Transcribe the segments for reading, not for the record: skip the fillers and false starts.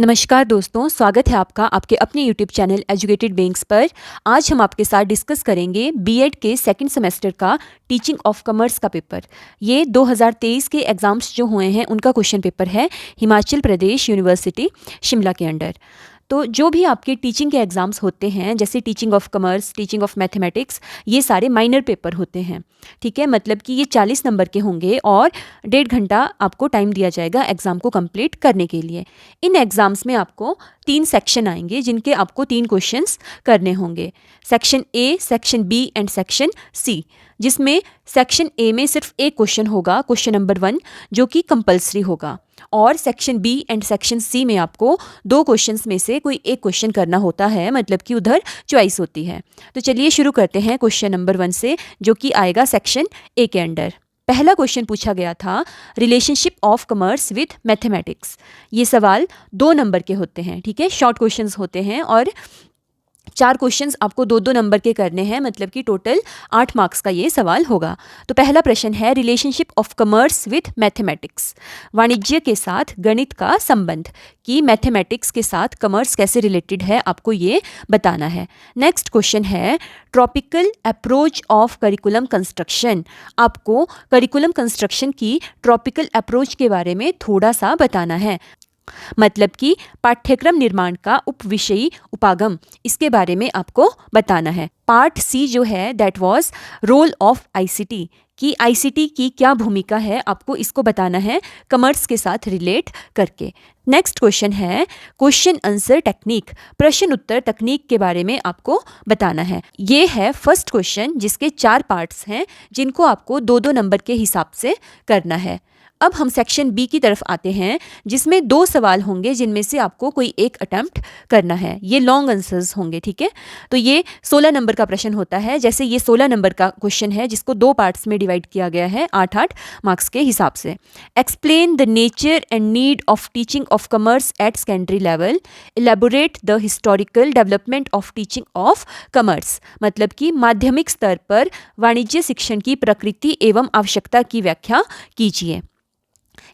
नमस्कार दोस्तों, स्वागत है आपका आपके अपने यूट्यूब चैनल एजुकेटेड विंग्स पर। आज हम आपके साथ डिस्कस करेंगे बीएड के सेकंड सेमेस्टर का टीचिंग ऑफ कॉमर्स का पेपर। ये 2023 के एग्ज़ाम्स जो हुए हैं उनका क्वेश्चन पेपर है, हिमाचल प्रदेश यूनिवर्सिटी शिमला के अंडर। तो जो भी आपके टीचिंग के एग्ज़ाम्स होते हैं, जैसे teaching of commerce, teaching of mathematics, ये सारे माइनर पेपर होते हैं। ठीक है, मतलब कि ये 40 नंबर के होंगे और 1.5 घंटा आपको टाइम दिया जाएगा एग्ज़ाम को कंप्लीट करने के लिए। इन एग्ज़ाम्स में आपको 3 सेक्शन आएंगे जिनके आपको 3 क्वेश्चंस करने होंगे। Section A, section B and section C, जिसमें सेक्शन ए में सिर्फ एक क्वेश्चन होगा, क्वेश्चन नंबर 1, जो कि कंपलसरी होगा। और section B and section C में आपको 2 क्वेश्चंस में से कोई एक क्वेश्चन करना होता है, मतलब कि उधर चॉइस होती है। तो चलिए शुरू करते हैं क्वेश्चन नंबर 1 से, जो कि आएगा सेक्शन ए के अंडर। पहला क्वेश्चन पूछा गया था, relationship of commerce with mathematics. ये सवाल 2 नंबर के होते हैं। ठीक है, शॉर्ट क्वेश्चंस होते हैं और 4 क्वेश्चंस आपको 2-2 नंबर के करने हैं, मतलब कि टोटल 8 मार्क्स का ये सवाल होगा। तो पहला प्रश्न है, relationship of commerce with mathematics, वाणिज्य के साथ गणित का संबंध, कि मैथमेटिक्स के साथ कॉमर्स कैसे रिलेटेड है, आपको ये बताना है। नेक्स्ट क्वेश्चन है, tropical approach of curriculum construction, आपको करिकुलम कंस्ट्रक्शन की ट्रॉपिकल अप्रोच के बारे में थोड़ा सा बताना है, मतलब कि पाठ्यक्रम निर्माण का उपविषयी उपागम, इसके बारे में आपको बताना है। पार्ट सी जो है, that was role of ICT, कि आईसीटी की क्या भूमिका है, आपको इसको बताना है कॉमर्स के साथ रिलेट करके। नेक्स्ट क्वेश्चन है, क्वेश्चन आंसर टेक्निक, प्रश्न उत्तर तकनीक के बारे में आपको बताना है। ये है फर्स्ट क्वेश्चन, जिसके 4 पार्ट्स हैं, जिनको आपको 2-2 नंबर के हिसाब से करना है। अब हम सेक्शन बी की तरफ आते हैं, जिसमें 2 सवाल होंगे, जिनमें से आपको कोई एक अटेम्प्ट करना है। ये लॉन्ग आंसर्स होंगे। ठीक है, तो ये 16 नंबर का प्रश्न होता है। जैसे ये 16 नंबर का क्वेश्चन है, जिसको 2 पार्ट्स में डिवाइड किया गया है 8-8 मार्क्स के हिसाब से। Explain the nature and need of teaching of commerce at secondary level, elaborate the historical development of teaching of commerce, मतलब कि माध्यमिक स्तर पर वाणिज्य शिक्षण की प्रकृति एवं आवश्यकता की व्याख्या कीजिए।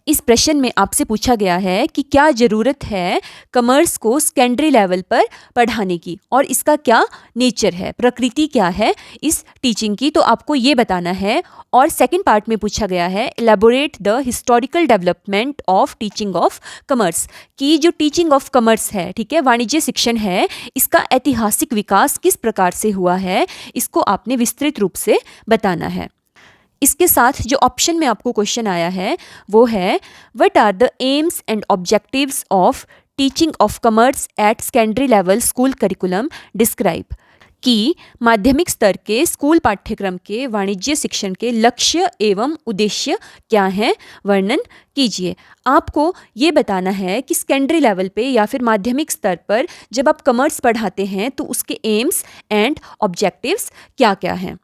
इस प्रश्न में आपसे पूछा गया है कि क्या ज़रूरत है कॉमर्स को सेकेंडरी लेवल पर पढ़ाने की, और इसका क्या नेचर है, प्रकृति क्या है इस टीचिंग की, तो आपको ये बताना है। और सेकंड पार्ट में पूछा गया है, elaborate the historical development of teaching of commerce, की जो टीचिंग ऑफ कॉमर्स है, ठीक है, वाणिज्य शिक्षण है, इसका ऐतिहासिक विकास किस प्रकार से हुआ है, इसको आपने विस्तृत रूप से बताना है। इसके साथ जो ऑप्शन में आपको क्वेश्चन आया है वो है, what are the aims and objectives of teaching of commerce at secondary level school curriculum describe, कि माध्यमिक स्तर के स्कूल पाठ्यक्रम के वाणिज्य शिक्षण के लक्ष्य एवं उद्देश्य क्या हैं, वर्णन कीजिए। आपको ये बताना है कि सेकेंडरी लेवल पे या फिर माध्यमिक स्तर पर जब आप कॉमर्स पढ़ाते हैं तो उसके एम्स एंड ऑब्जेक्टिव्स क्या क्या हैं।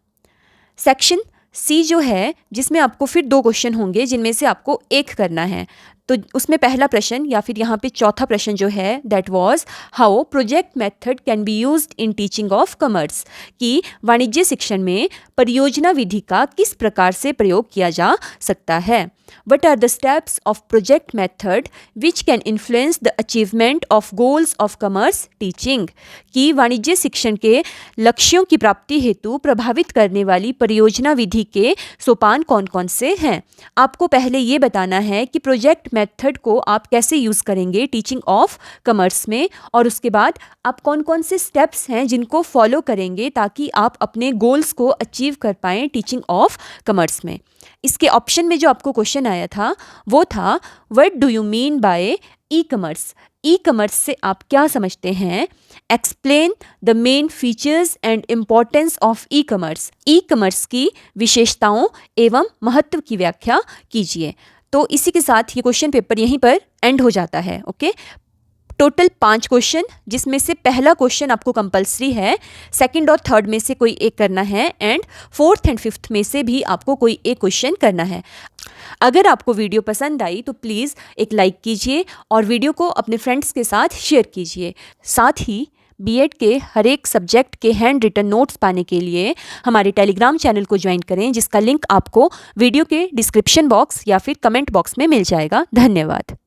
सेक्शन सी जो है, जिसमें आपको फिर 2 क्वेश्चन होंगे, जिनमें से आपको एक करना है। तो उसमें पहला प्रश्न या फिर यहाँ पे चौथा प्रश्न जो है, that was how project method can be used in teaching of commerce, कि वाणिज्य शिक्षण में परियोजना विधि का किस प्रकार से प्रयोग किया जा सकता है। What are the steps of project method which can influence the achievement of goals of commerce teaching, कि वाणिज्य शिक्षण के लक्ष्यों की प्राप्ति हेतु प्रभावित करने वाली परियोजना विधि के सोपान कौन कौन से हैं। आपको पहले ये बताना है कि प्रोजेक्ट मेथड को आप कैसे यूज़ करेंगे टीचिंग ऑफ कॉमर्स में, और उसके बाद आप कौन कौन से स्टेप्स हैं जिनको फॉलो करेंगे ताकि आप अपने गोल्स को अचीव कर पाएँ टीचिंग ऑफ कॉमर्स में। इसके ऑप्शन में जो आपको क्वेश्चन आया था वो था, what do you mean by e commerce, e commerce से आप क्या समझते हैं। Explain the main features and importance of e commerce, e commerce की विशेषताओं एवं महत्व की व्याख्या कीजिए। तो इसी के साथ ये क्वेश्चन पेपर यहीं पर एंड हो जाता है। ओके, टोटल 5 क्वेश्चन, जिसमें से पहला क्वेश्चन आपको कंपलसरी है, सेकंड और थर्ड में से कोई एक करना है, एंड फोर्थ एंड फिफ्थ में से भी आपको कोई एक क्वेश्चन करना है। अगर आपको वीडियो पसंद आई तो प्लीज़ एक लाइक कीजिए और वीडियो को अपने फ्रेंड्स के साथ शेयर कीजिए। साथ ही बीएड के हर एक सब्जेक्ट के हैंड रिटन नोट्स पाने के लिए हमारे टेलीग्राम चैनल को ज्वाइन करें, जिसका लिंक आपको वीडियो के डिस्क्रिप्शन बॉक्स या फिर कमेंट बॉक्स में मिल जाएगा। धन्यवाद।